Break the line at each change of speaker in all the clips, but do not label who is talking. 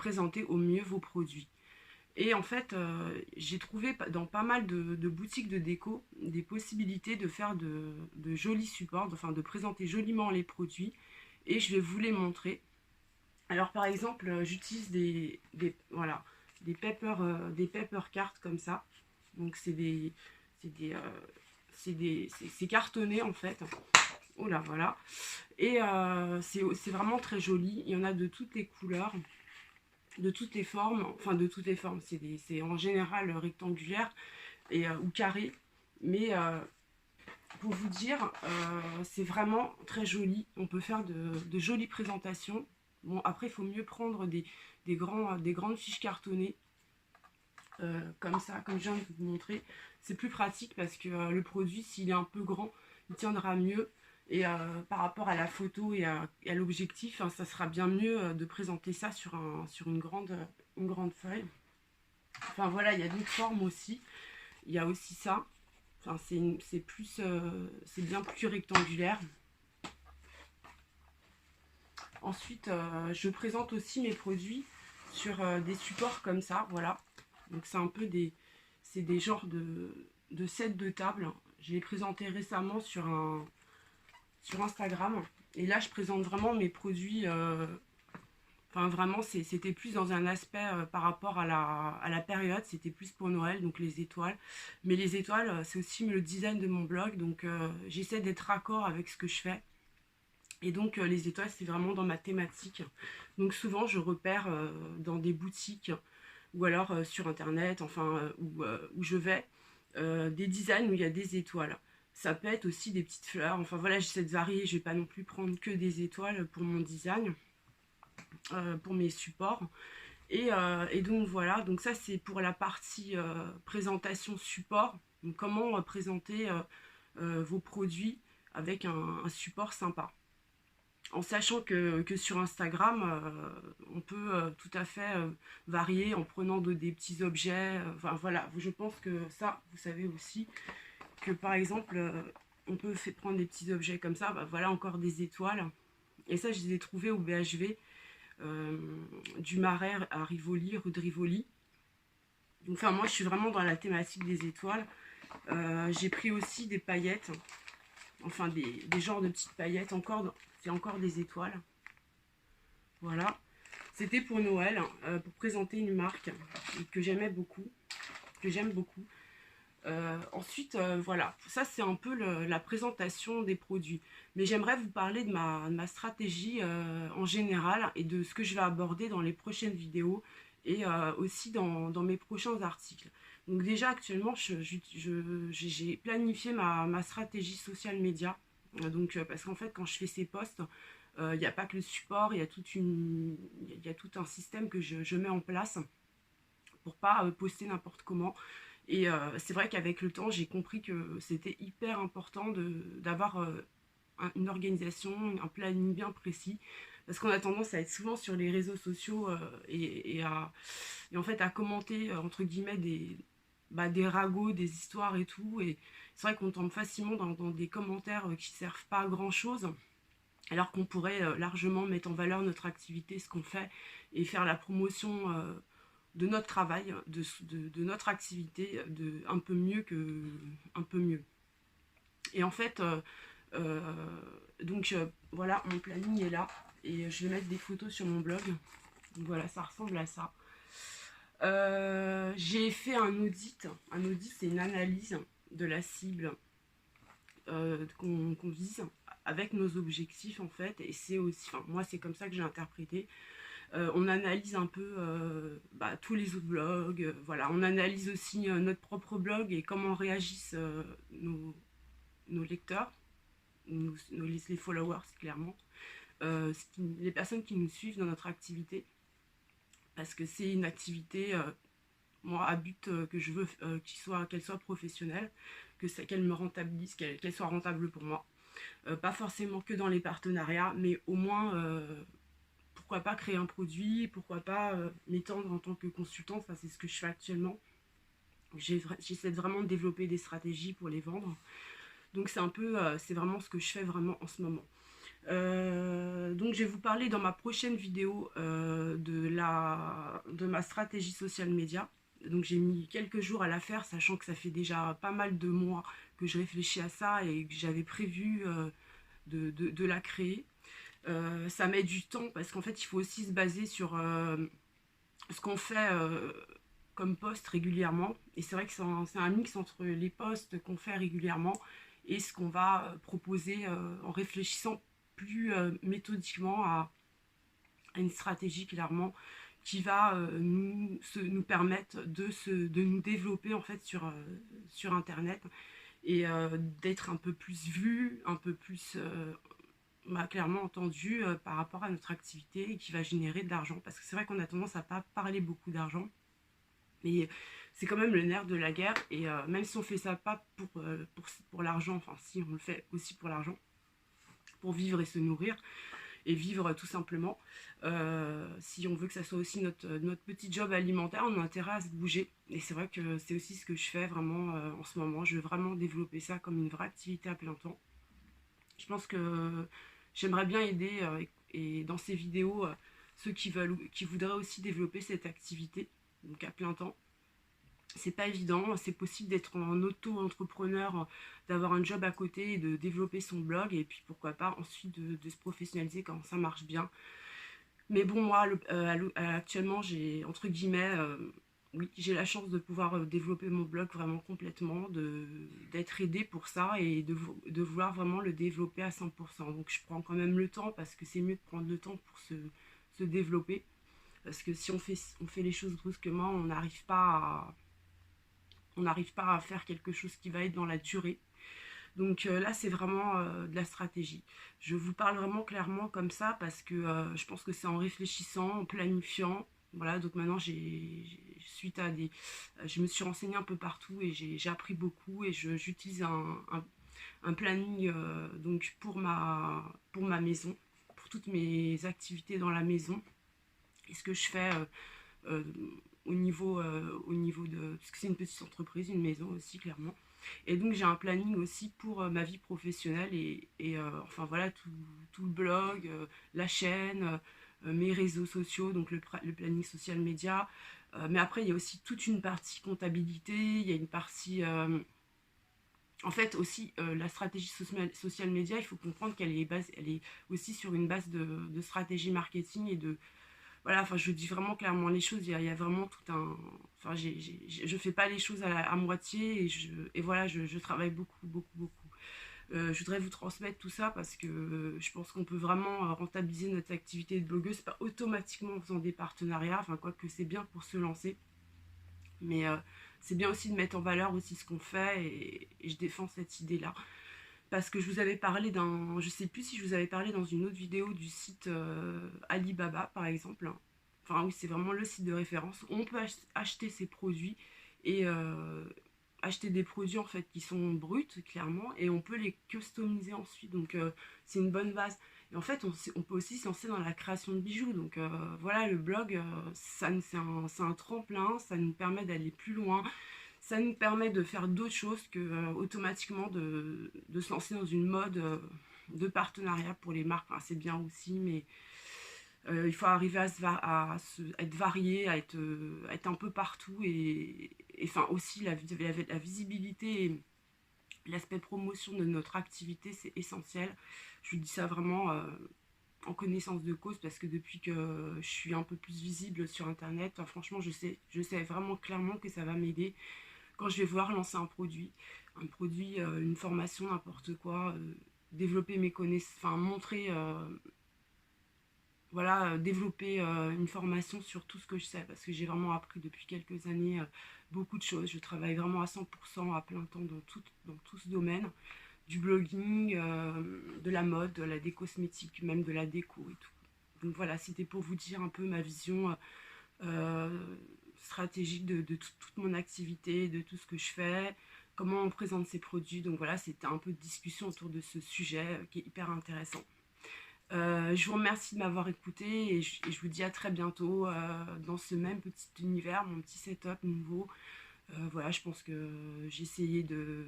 présenter au mieux vos produits. Et en fait, j'ai trouvé dans pas mal de boutiques de déco des possibilités de faire de jolis supports, enfin de présenter joliment les produits. Et je vais vous les montrer. Alors par exemple, j'utilise voilà, des paper cards comme ça. Donc c'est des, c'est cartonné en fait. Oh là, voilà. Et c'est vraiment très joli. Il y en a de toutes les couleurs, de toutes les formes. Enfin, de toutes les formes. C'est en général rectangulaire ou carré. Mais pour vous dire, c'est vraiment très joli. On peut faire de jolies présentations. Bon, après, il faut mieux prendre des grandes fiches cartonnées. Comme ça, comme je viens de vous montrer. C'est plus pratique parce que le produit, s'il est un peu grand, il tiendra mieux. Et par rapport à la photo et à l'objectif, hein, ça sera bien mieux de présenter ça sur une grande feuille. Enfin voilà, il y a d'autres formes aussi. Il y a aussi ça. Enfin, c'est bien plus rectangulaire. Ensuite, je présente aussi mes produits sur des supports comme ça, voilà. Donc c'est un peu c'est des genres de sets de table. Je l'ai présenté récemment sur Instagram. Et là, je présente vraiment mes produits. Enfin, vraiment, c'était plus dans un aspect par rapport à la période. C'était plus pour Noël, donc les étoiles. Mais les étoiles, c'est aussi le design de mon blog. Donc, j'essaie d'être raccord avec ce que je fais. Et donc, les étoiles, c'est vraiment dans ma thématique. Donc, souvent, je repère dans des boutiques ou alors sur Internet, enfin, où je vais, des designs où il y a des étoiles. Ça peut être aussi des petites fleurs. Enfin, voilà, j'essaie de varier. Je ne vais pas non plus prendre que des étoiles pour mon design, pour mes supports. Et donc, voilà. Donc, ça, c'est pour la partie présentation support. Donc, comment présenter vos produits avec un support sympa. En sachant que sur Instagram, on peut tout à fait varier en prenant des petits objets. Enfin voilà, je pense que ça, vous savez aussi que par exemple, on peut prendre des petits objets comme ça. Bah, voilà encore des étoiles. Et ça, je les ai trouvées au BHV du Marais à Rivoli, rue de Rivoli. Donc, enfin, moi, je suis vraiment dans la thématique des étoiles. J'ai pris aussi des paillettes. Enfin, des genres de petites paillettes. C'est encore des étoiles. Voilà. C'était pour Noël, pour présenter une marque que j'aimais beaucoup, que j'aime beaucoup. Ensuite, voilà, ça c'est un peu la présentation des produits. Mais j'aimerais vous parler de ma stratégie en général et de ce que je vais aborder dans les prochaines vidéos et aussi dans mes prochains articles. Donc déjà actuellement, j'ai planifié ma stratégie social media. Donc parce qu'en fait, quand je fais ces posts, il n'y a pas que le support, il y a tout un système que je mets en place pour pas poster n'importe comment. Et c'est vrai qu'avec le temps, j'ai compris que c'était hyper important d'avoir une organisation, un planning bien précis. Parce qu'on a tendance à être souvent sur les réseaux sociaux et en fait à commenter, entre guillemets, des ragots, des histoires et tout. Et c'est vrai qu'on tombe facilement dans des commentaires qui servent pas à grand chose. Alors qu'on pourrait largement mettre en valeur notre activité, ce qu'on fait, et faire la promotion de notre travail, de notre activité, un peu mieux. Et en fait, donc voilà, mon planning est là, et je vais mettre des photos sur mon blog. Donc voilà, ça ressemble à ça. J'ai fait un audit. Un audit, c'est une analyse de la cible qu'on vise avec nos objectifs en fait, et c'est aussi, enfin moi c'est comme ça que j'ai interprété. On analyse un peu tous les autres blogs, voilà, on analyse aussi notre propre blog et comment réagissent nos lecteurs, les followers clairement, les personnes qui nous suivent dans notre activité, parce que c'est une activité moi à but que je veux qu'elle soit professionnelle, qu'elle me rentabilise, qu'elle soit rentable pour moi. Pas forcément que dans les partenariats, mais au moins pourquoi pas créer un produit, pourquoi pas m'étendre en tant que consultante. Enfin, c'est ce que je fais actuellement. J'essaie vraiment de développer des stratégies pour les vendre. Donc c'est un peu, c'est vraiment ce que je fais vraiment en ce moment. Donc je vais vous parler dans ma prochaine vidéo de ma stratégie social media. Donc j'ai mis quelques jours à la faire, sachant que ça fait déjà pas mal de mois que je réfléchis à ça et que j'avais prévu de la créer. Ça met du temps parce qu'en fait il faut aussi se baser sur ce qu'on fait comme post régulièrement. Et c'est vrai que c'est un mix entre les posts qu'on fait régulièrement et ce qu'on va proposer en réfléchissant plus méthodiquement à une stratégie clairement qui va nous permettre de nous développer en fait sur internet et d'être un peu plus vu, un peu plus clairement entendu par rapport à notre activité et qui va générer de l'argent. Parce que c'est vrai qu'on a tendance à pas parler beaucoup d'argent, mais c'est quand même le nerf de la guerre. Et même si on fait ça pas pour l'argent, enfin si on le fait aussi pour l'argent, pour vivre et se nourrir, et vivre tout simplement. Si on veut que ça soit aussi notre petit job alimentaire, on a intérêt à se bouger. Et c'est vrai que c'est aussi ce que je fais vraiment en ce moment. Je veux vraiment développer ça comme une vraie activité à plein temps. Je pense que j'aimerais bien aider et dans ces vidéos ceux qui voudraient aussi développer cette activité, donc à plein temps. C'est pas évident, c'est possible d'être en auto-entrepreneur, d'avoir un job à côté et de développer son blog et puis pourquoi pas ensuite de se professionnaliser quand ça marche bien. Mais bon, moi actuellement j'ai entre guillemets, oui, j'ai la chance de pouvoir développer mon blog vraiment complètement, d'être aidée pour ça et de vouloir vraiment le développer à 100%. Donc je prends quand même le temps parce que c'est mieux de prendre le temps pour se développer. Parce que si on fait les choses brusquement, on n'arrive pas à faire quelque chose qui va être dans la durée. Donc là, c'est vraiment de la stratégie. Je vous parle vraiment clairement comme ça parce que je pense que c'est en réfléchissant, en planifiant. Voilà, donc maintenant, je me suis renseignée un peu partout et j'ai appris beaucoup et j'utilise un planning donc pour ma maison, pour toutes mes activités dans la maison. Et ce que je fais euh, au niveau de... Parce que c'est une petite entreprise, une maison aussi, clairement. Et donc j'ai un planning aussi pour ma vie professionnelle et enfin voilà tout le blog, la chaîne, mes réseaux sociaux, donc le planning social média. Mais après il y a aussi toute une partie comptabilité, il y a une partie... en fait aussi la stratégie social média, il faut comprendre elle est aussi sur une base de stratégie marketing et de, voilà, enfin je dis vraiment clairement les choses, il y a vraiment tout un... Enfin je fais pas les choses à moitié et voilà, je travaille beaucoup, beaucoup, beaucoup. Je voudrais vous transmettre tout ça parce que je pense qu'on peut vraiment rentabiliser notre activité de blogueuse, pas automatiquement en faisant des partenariats, enfin quoique c'est bien pour se lancer, mais c'est bien aussi de mettre en valeur aussi ce qu'on fait et je défends cette idée-là parce que je vous avais parlé je sais plus si je vous avais parlé dans une autre vidéo du site Alibaba par exemple. Enfin oui, c'est vraiment le site de référence où on peut acheter ses produits et acheter des produits en fait qui sont bruts clairement et on peut les customiser ensuite. Donc c'est une bonne base. Et en fait on peut aussi se lancer dans la création de bijoux. Donc voilà, le blog c'est un tremplin, ça nous permet d'aller plus loin, ça nous permet de faire d'autres choses que automatiquement de se lancer dans une mode de partenariat pour les marques. Enfin, c'est bien aussi, mais il faut arriver être varié, à être un peu partout et enfin aussi la visibilité et l'aspect promotion de notre activité, c'est essentiel. Je vous dis ça vraiment en connaissance de cause parce que depuis que je suis un peu plus visible sur internet, enfin, franchement je sais vraiment clairement que ça va m'aider quand je vais vouloir lancer un produit, une formation, n'importe quoi, développer mes connaissances, enfin montrer, voilà, développer une formation sur tout ce que je sais, parce que j'ai vraiment appris depuis quelques années beaucoup de choses. Je travaille vraiment à 100% à plein temps dans tout ce domaine, du blogging, de la mode, de la décosmétique, même de la déco et tout. Donc voilà, c'était pour vous dire un peu ma vision stratégique de toute mon activité, de tout ce que je fais, comment on présente ses produits. Donc voilà, c'était un peu de discussion autour de ce sujet qui est hyper intéressant. Je vous remercie de m'avoir écouté et je vous dis à très bientôt dans ce même petit univers, mon petit setup nouveau. Voilà, je pense que j'ai essayé de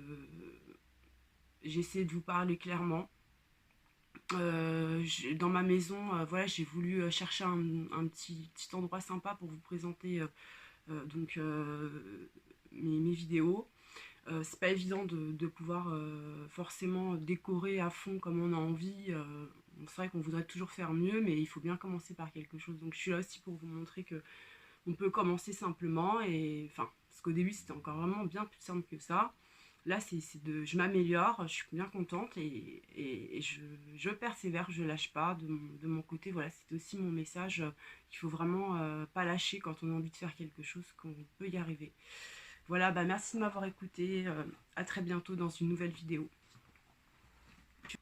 vous parler clairement. Dans ma maison, voilà, j'ai voulu chercher un petit endroit sympa pour vous présenter donc mes vidéos. C'est pas évident de pouvoir forcément décorer à fond comme on a envie. C'est vrai qu'on voudrait toujours faire mieux, mais il faut bien commencer par quelque chose. Donc je suis là aussi pour vous montrer que on peut commencer simplement. Et enfin, parce qu'au début c'était encore vraiment bien plus simple que ça. Là, je m'améliore, je suis bien contente et je persévère, je lâche pas de mon côté. Voilà, c'était aussi mon message qu'il faut vraiment pas lâcher quand on a envie de faire quelque chose, qu'on peut y arriver. Voilà, bah merci de m'avoir écouté. À très bientôt dans une nouvelle vidéo.